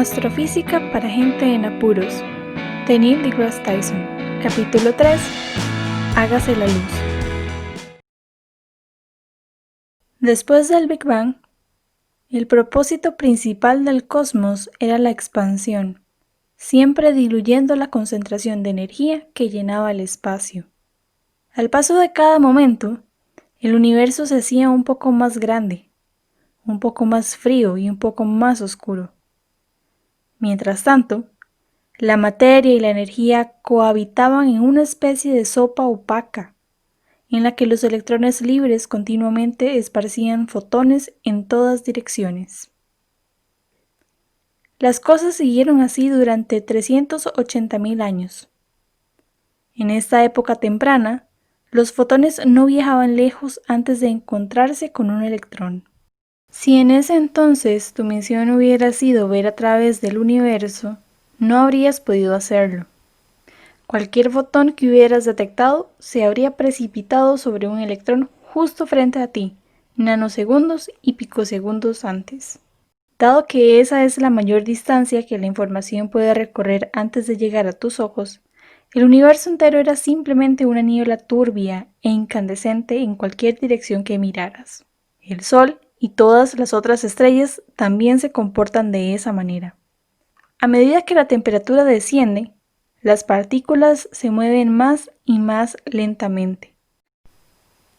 Astrofísica para gente en apuros, de Neil deGrasse Tyson. Capítulo 3. Hágase la luz. Después del Big Bang, el propósito principal del cosmos era la expansión, siempre diluyendo la concentración de energía que llenaba el espacio. Al paso de cada momento, el universo se hacía un poco más grande, un poco más frío y un poco más oscuro. Mientras tanto, la materia y la energía cohabitaban en una especie de sopa opaca, en la que los electrones libres continuamente esparcían fotones en todas direcciones. Las cosas siguieron así durante 380.000 años. En esta época temprana, los fotones no viajaban lejos antes de encontrarse con un electrón. Si en ese entonces tu misión hubiera sido ver a través del universo, no habrías podido hacerlo. Cualquier fotón que hubieras detectado se habría precipitado sobre un electrón justo frente a ti, nanosegundos y picosegundos antes. Dado que esa es la mayor distancia que la información puede recorrer antes de llegar a tus ojos, el universo entero era simplemente una niebla turbia e incandescente en cualquier dirección que miraras. El Sol y todas las otras estrellas también se comportan de esa manera. A medida que la temperatura desciende, las partículas se mueven más y más lentamente.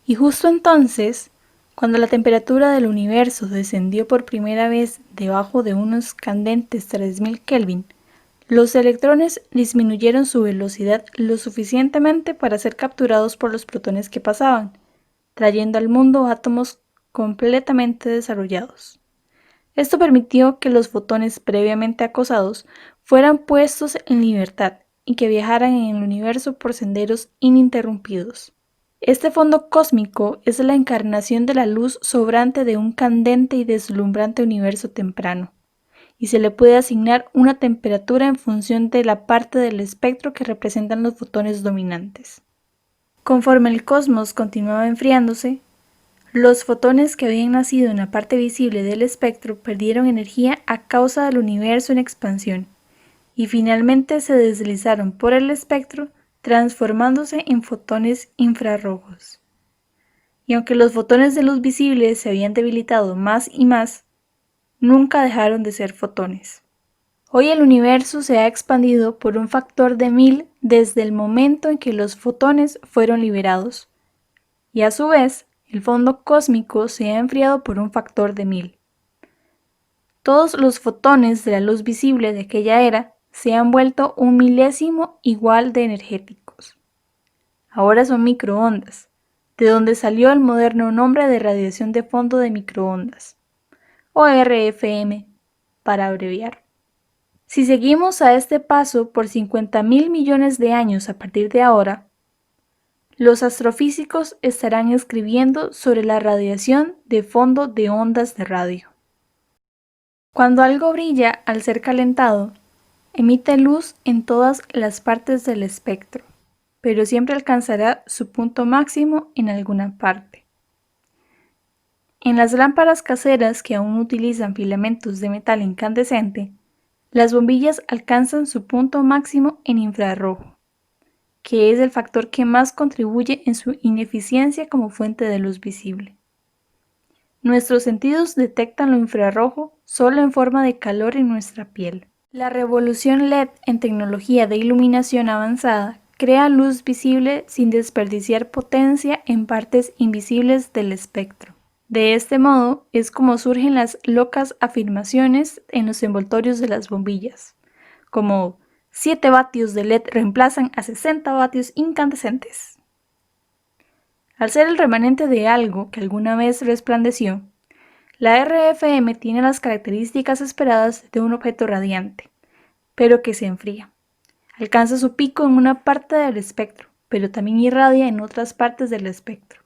Y justo entonces, cuando la temperatura del universo descendió por primera vez debajo de unos candentes 3000 Kelvin, los electrones disminuyeron su velocidad lo suficientemente para ser capturados por los protones que pasaban, trayendo al mundo átomos completamente desarrollados. Esto permitió que los fotones previamente acosados fueran puestos en libertad y que viajaran en el universo por senderos ininterrumpidos. Este fondo cósmico es la encarnación de la luz sobrante de un candente y deslumbrante universo temprano, y se le puede asignar una temperatura en función de la parte del espectro que representan los fotones dominantes. Conforme el cosmos continuaba enfriándose, los fotones que habían nacido en la parte visible del espectro perdieron energía a causa del universo en expansión, y finalmente se deslizaron por el espectro transformándose en fotones infrarrojos. Y aunque los fotones de luz visible se habían debilitado más y más, nunca dejaron de ser fotones. Hoy el universo se ha expandido por un factor de 1000 desde el momento en que los fotones fueron liberados, y a su vez, el fondo cósmico se ha enfriado por un factor de 1000. Todos los fotones de la luz visible de aquella era se han vuelto un milésimo igual de energéticos. Ahora son microondas, de donde salió el moderno nombre de radiación de fondo de microondas, o RFM, para abreviar. Si seguimos a este paso por 50.000 millones de años a partir de ahora, los astrofísicos estarán escribiendo sobre la radiación de fondo de ondas de radio. Cuando algo brilla al ser calentado, emite luz en todas las partes del espectro, pero siempre alcanzará su punto máximo en alguna parte. En las lámparas caseras que aún utilizan filamentos de metal incandescente, las bombillas alcanzan su punto máximo en infrarrojo, que es el factor que más contribuye en su ineficiencia como fuente de luz visible. Nuestros sentidos detectan lo infrarrojo solo en forma de calor en nuestra piel. La revolución LED en tecnología de iluminación avanzada crea luz visible sin desperdiciar potencia en partes invisibles del espectro. De este modo es como surgen las locas afirmaciones en los envoltorios de las bombillas, como 7 vatios de LED reemplazan a 60 vatios incandescentes. Al ser el remanente de algo que alguna vez resplandeció, la RFM tiene las características esperadas de un objeto radiante, pero que se enfría. Alcanza su pico en una parte del espectro, pero también irradia en otras partes del espectro.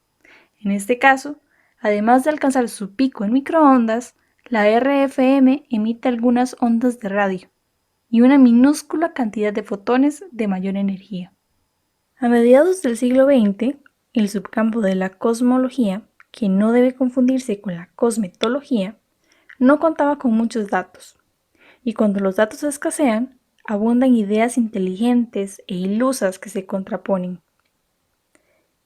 En este caso, además de alcanzar su pico en microondas, la RFM emite algunas ondas de radio y una minúscula cantidad de fotones de mayor energía. A mediados del siglo XX, el subcampo de la cosmología, que no debe confundirse con la cosmetología, no contaba con muchos datos, y cuando los datos escasean, abundan ideas inteligentes e ilusas que se contraponen.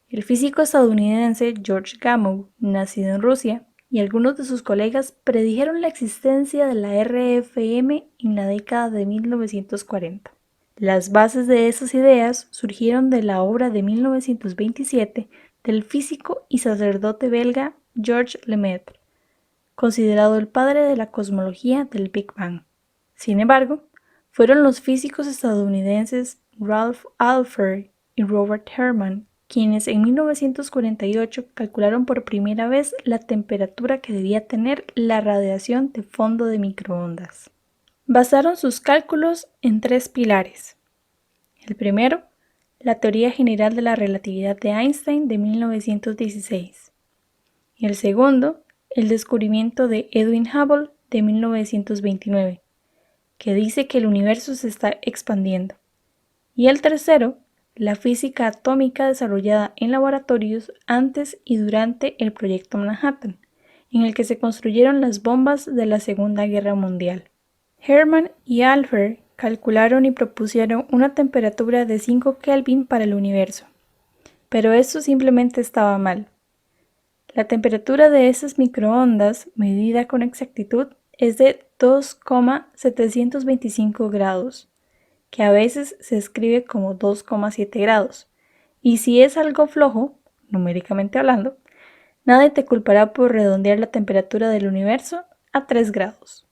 El físico estadounidense George Gamow, nacido en Rusia, y algunos de sus colegas predijeron la existencia de la RFM en la década de 1940. Las bases de esas ideas surgieron de la obra de 1927 del físico y sacerdote belga Georges Lemaitre, considerado el padre de la cosmología del Big Bang. Sin embargo, fueron los físicos estadounidenses Ralph Alpher y Robert Herman quienes en 1948 calcularon por primera vez la temperatura que debía tener la radiación de fondo de microondas. Basaron sus cálculos en 3 pilares. El primero, la teoría general de la relatividad de Einstein de 1916. Y el segundo, el descubrimiento de Edwin Hubble de 1929, que dice que el universo se está expandiendo. Y el tercero, la física atómica desarrollada en laboratorios antes y durante el Proyecto Manhattan, en el que se construyeron las bombas de la Segunda Guerra Mundial. Herman y Alpher calcularon y propusieron una temperatura de 5 Kelvin para el universo, pero esto simplemente estaba mal. La temperatura de esas microondas, medida con exactitud, es de 2,725 grados, que a veces se escribe como 2,7 grados, y si es algo flojo, numéricamente hablando, nadie te culpará por redondear la temperatura del universo a 3 grados.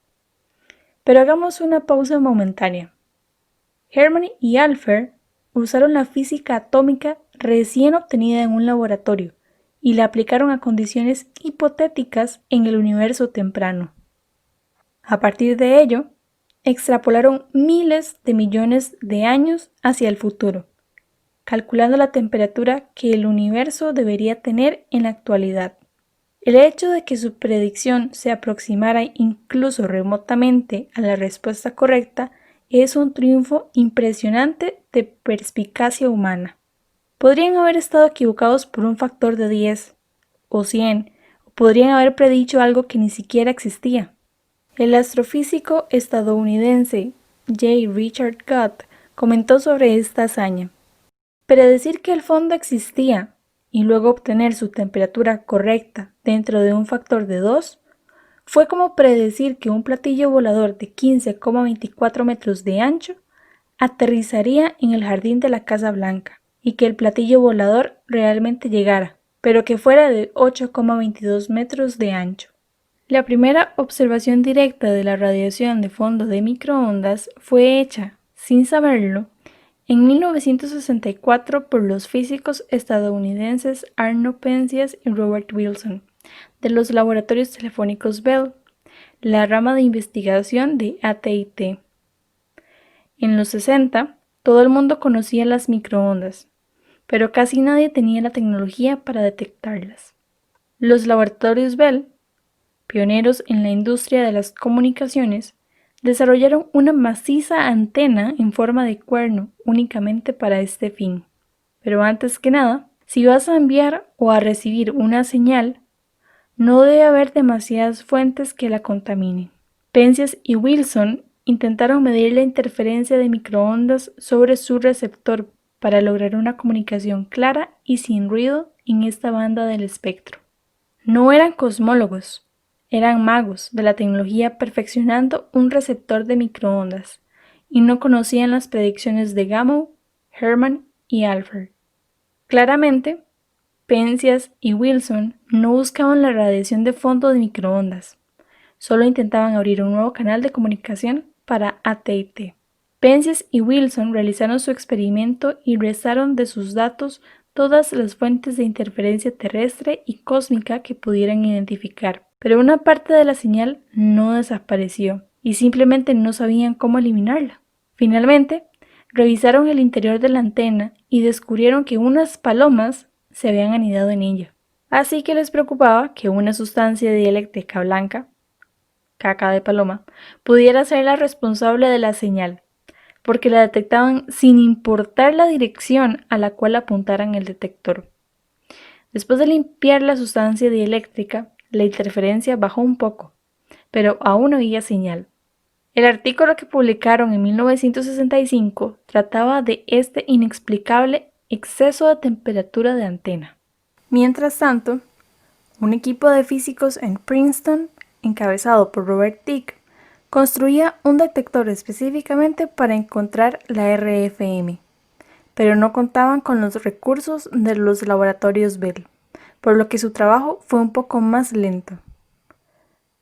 Pero hagamos una pausa momentánea. Herman y Alpher usaron la física atómica recién obtenida en un laboratorio y la aplicaron a condiciones hipotéticas en el universo temprano. A partir de ello, extrapolaron miles de millones de años hacia el futuro, calculando la temperatura que el universo debería tener en la actualidad. El hecho de que su predicción se aproximara incluso remotamente a la respuesta correcta es un triunfo impresionante de perspicacia humana. Podrían haber estado equivocados por un factor de 10 o 100, o podrían haber predicho algo que ni siquiera existía. El astrofísico estadounidense J. Richard Gott comentó sobre esta hazaña. Predecir que el fondo existía y luego obtener su temperatura correcta dentro de un factor de 2 fue como predecir que un platillo volador de 15,24 metros de ancho aterrizaría en el jardín de la Casa Blanca y que el platillo volador realmente llegara, pero que fuera de 8,22 metros de ancho. La primera observación directa de la radiación de fondo de microondas fue hecha, sin saberlo, en 1964 por los físicos estadounidenses Arno Penzias y Robert Wilson, de los laboratorios telefónicos Bell, la rama de investigación de AT&T. En los 60, todo el mundo conocía las microondas, pero casi nadie tenía la tecnología para detectarlas. Los laboratorios Bell, pioneros en la industria de las comunicaciones, desarrollaron una maciza antena en forma de cuerno únicamente para este fin. Pero antes que nada, si vas a enviar o a recibir una señal, no debe haber demasiadas fuentes que la contaminen. Penzias y Wilson intentaron medir la interferencia de microondas sobre su receptor para lograr una comunicación clara y sin ruido en esta banda del espectro. No eran cosmólogos, eran magos de la tecnología perfeccionando un receptor de microondas y no conocían las predicciones de Gamow, Herman y Alpher. Claramente, Penzias y Wilson no buscaban la radiación de fondo de microondas, solo intentaban abrir un nuevo canal de comunicación para AT&T. Penzias y Wilson realizaron su experimento y rezaron de sus datos todas las fuentes de interferencia terrestre y cósmica que pudieran identificar, pero una parte de la señal no desapareció y simplemente no sabían cómo eliminarla. Finalmente, revisaron el interior de la antena y descubrieron que unas palomas se habían anidado en ella. Así que les preocupaba que una sustancia dieléctrica blanca, caca de paloma, pudiera ser la responsable de la señal, porque la detectaban sin importar la dirección a la cual apuntaran el detector. Después de limpiar la sustancia dieléctrica, la interferencia bajó un poco, pero aún había señal. El artículo que publicaron en 1965 trataba de este inexplicable exceso de temperatura de antena. Mientras tanto, un equipo de físicos en Princeton, encabezado por Robert Dicke, construía un detector específicamente para encontrar la RFM, pero no contaban con los recursos de los laboratorios Bell, por lo que su trabajo fue un poco más lento.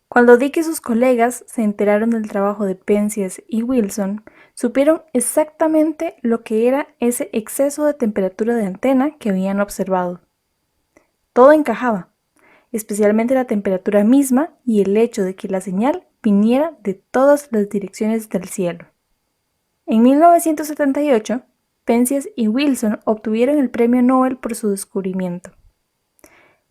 Cuando Dicke y sus colegas se enteraron del trabajo de Penzias y Wilson, supieron exactamente lo que era ese exceso de temperatura de antena que habían observado. Todo encajaba, especialmente la temperatura misma y el hecho de que la señal viniera de todas las direcciones del cielo. En 1978, Penzias y Wilson obtuvieron el premio Nobel por su descubrimiento.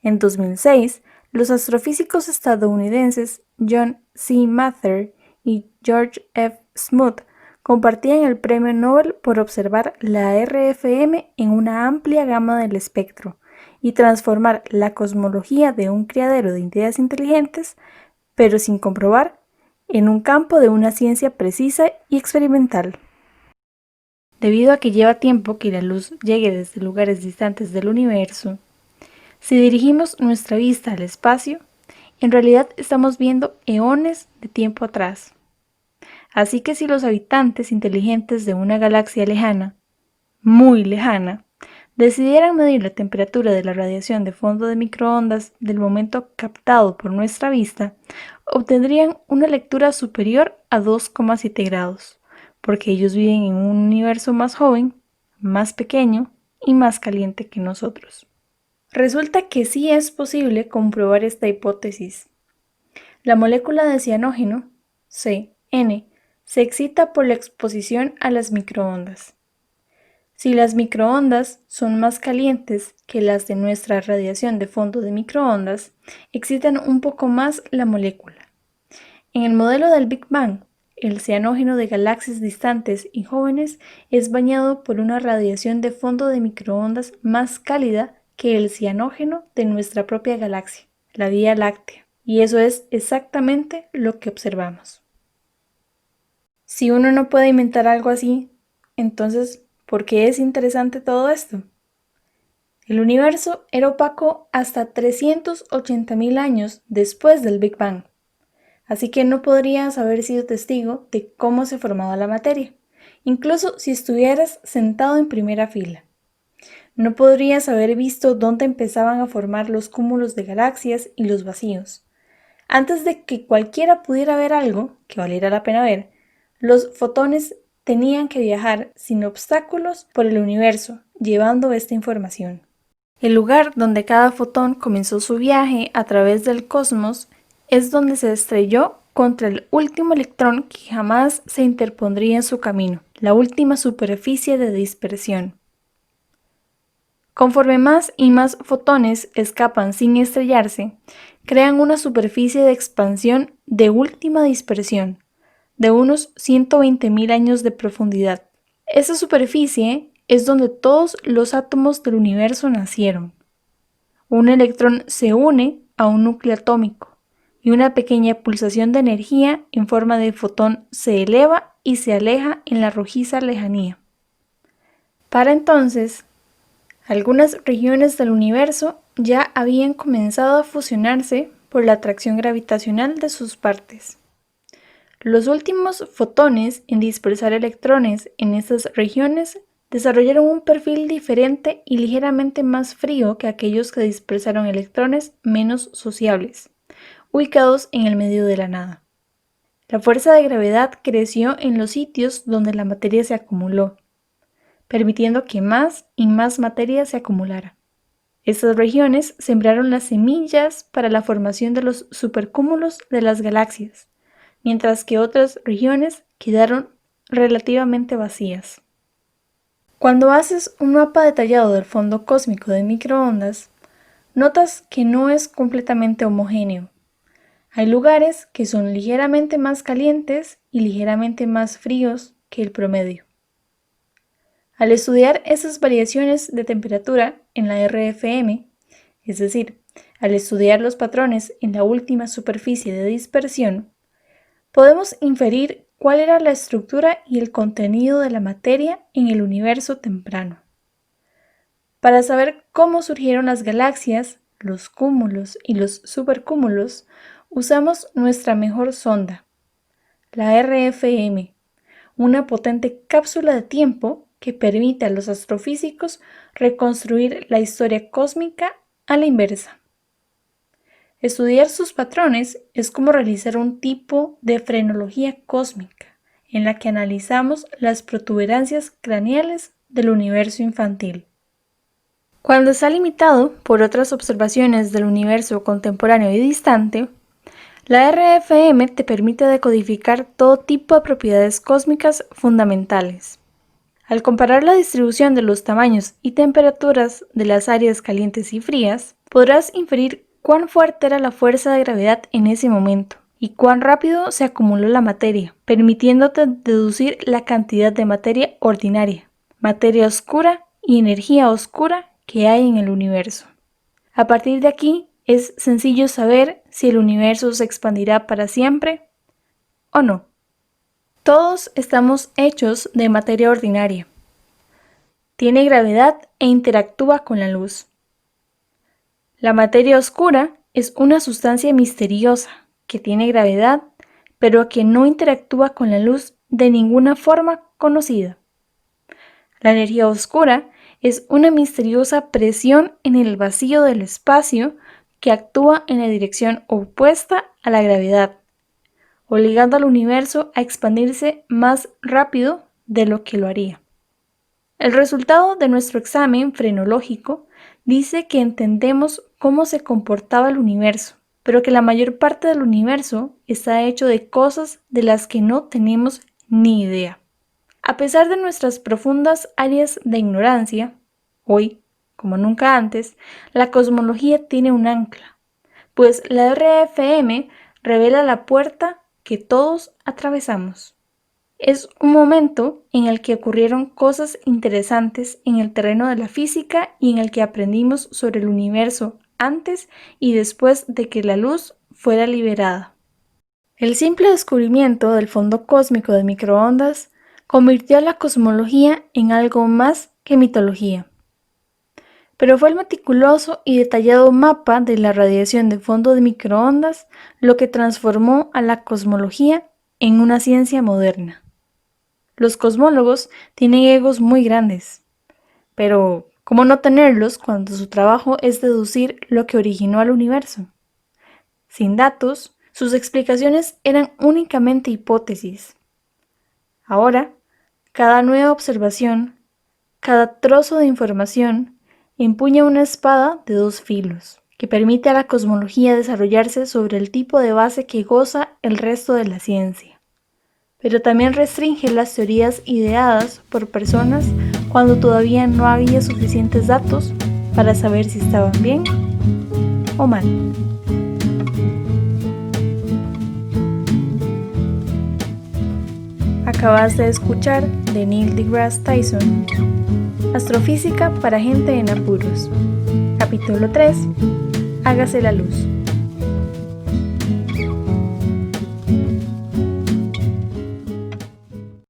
En 2006, los astrofísicos estadounidenses John C. Mather y George F. Smoot compartían el premio Nobel por observar la RFM en una amplia gama del espectro y transformar la cosmología de un criadero de ideas inteligentes, pero sin comprobar, en un campo de una ciencia precisa y experimental. Debido a que lleva tiempo que la luz llegue desde lugares distantes del universo, si dirigimos nuestra vista al espacio, en realidad estamos viendo eones de tiempo atrás. Así que si los habitantes inteligentes de una galaxia lejana, muy lejana, decidieran medir la temperatura de la radiación de fondo de microondas del momento captado por nuestra vista, obtendrían una lectura superior a 2,7 grados, porque ellos viven en un universo más joven, más pequeño y más caliente que nosotros. Resulta que sí es posible comprobar esta hipótesis. La molécula de cianógeno, CN, se excita por la exposición a las microondas. Si las microondas son más calientes que las de nuestra radiación de fondo de microondas, excitan un poco más la molécula. En el modelo del Big Bang, el cianógeno de galaxias distantes y jóvenes es bañado por una radiación de fondo de microondas más cálida que el cianógeno de nuestra propia galaxia, la Vía Láctea, y eso es exactamente lo que observamos. Si uno no puede inventar algo así, entonces, ¿por qué es interesante todo esto? El universo era opaco hasta 380.000 años después del Big Bang, así que no podrías haber sido testigo de cómo se formaba la materia, incluso si estuvieras sentado en primera fila. No podrías haber visto dónde empezaban a formar los cúmulos de galaxias y los vacíos. Antes de que cualquiera pudiera ver algo que valiera la pena ver, los fotones tenían que viajar sin obstáculos por el universo, llevando esta información. El lugar donde cada fotón comenzó su viaje a través del cosmos es donde se estrelló contra el último electrón que jamás se interpondría en su camino, la última superficie de dispersión. Conforme más y más fotones escapan sin estrellarse, crean una superficie de expansión de última dispersión, de unos 120.000 años de profundidad. Esa superficie es donde todos los átomos del universo nacieron. Un electrón se une a un núcleo atómico y una pequeña pulsación de energía en forma de fotón se eleva y se aleja en la rojiza lejanía. Para entonces, algunas regiones del universo ya habían comenzado a fusionarse por la atracción gravitacional de sus partes. Los últimos fotones en dispersar electrones en estas regiones desarrollaron un perfil diferente y ligeramente más frío que aquellos que dispersaron electrones menos sociables, ubicados en el medio de la nada. La fuerza de gravedad creció en los sitios donde la materia se acumuló, permitiendo que más y más materia se acumulara. Estas regiones sembraron las semillas para la formación de los supercúmulos de las galaxias, mientras que otras regiones quedaron relativamente vacías. Cuando haces un mapa detallado del fondo cósmico de microondas, notas que no es completamente homogéneo. Hay lugares que son ligeramente más calientes y ligeramente más fríos que el promedio. Al estudiar esas variaciones de temperatura en la RFM, es decir, al estudiar los patrones en la última superficie de dispersión, podemos inferir cuál era la estructura y el contenido de la materia en el universo temprano. Para saber cómo surgieron las galaxias, los cúmulos y los supercúmulos, usamos nuestra mejor sonda, la RFM, una potente cápsula de tiempo que permite a los astrofísicos reconstruir la historia cósmica a la inversa. Estudiar sus patrones es como realizar un tipo de frenología cósmica, en la que analizamos las protuberancias craneales del universo infantil. Cuando está limitado por otras observaciones del universo contemporáneo y distante, la RFM te permite decodificar todo tipo de propiedades cósmicas fundamentales. Al comparar la distribución de los tamaños y temperaturas de las áreas calientes y frías, podrás inferir cuán fuerte era la fuerza de gravedad en ese momento y cuán rápido se acumuló la materia, permitiéndote deducir la cantidad de materia ordinaria, materia oscura y energía oscura que hay en el universo. A partir de aquí, es sencillo saber si el universo se expandirá para siempre o no. Todos estamos hechos de materia ordinaria. Tiene gravedad e interactúa con la luz. La materia oscura es una sustancia misteriosa que tiene gravedad, pero que no interactúa con la luz de ninguna forma conocida. La energía oscura es una misteriosa presión en el vacío del espacio que actúa en la dirección opuesta a la gravedad, obligando al universo a expandirse más rápido de lo que lo haría. El resultado de nuestro examen frenológico dice que entendemos cómo se comportaba el universo, pero que la mayor parte del universo está hecho de cosas de las que no tenemos ni idea. A pesar de nuestras profundas áreas de ignorancia, hoy, como nunca antes, la cosmología tiene un ancla, pues la RFM revela la puerta que todos atravesamos. Es un momento en el que ocurrieron cosas interesantes en el terreno de la física y en el que aprendimos sobre el universo antes y después de que la luz fuera liberada. El simple descubrimiento del fondo cósmico de microondas convirtió a la cosmología en algo más que mitología. Pero fue el meticuloso y detallado mapa de la radiación de fondo de microondas lo que transformó a la cosmología en una ciencia moderna. Los cosmólogos tienen egos muy grandes, pero ¿cómo no tenerlos cuando su trabajo es deducir lo que originó al universo? Sin datos, sus explicaciones eran únicamente hipótesis. Ahora, cada nueva observación, cada trozo de información, empuña una espada de dos filos, que permite a la cosmología desarrollarse sobre el tipo de base que goza el resto de la ciencia. Pero también restringe las teorías ideadas por personas cuando todavía no había suficientes datos para saber si estaban bien o mal. Acabas de escuchar de Neil deGrasse Tyson, Astrofísica para gente en apuros. Capítulo 3. Hágase la luz.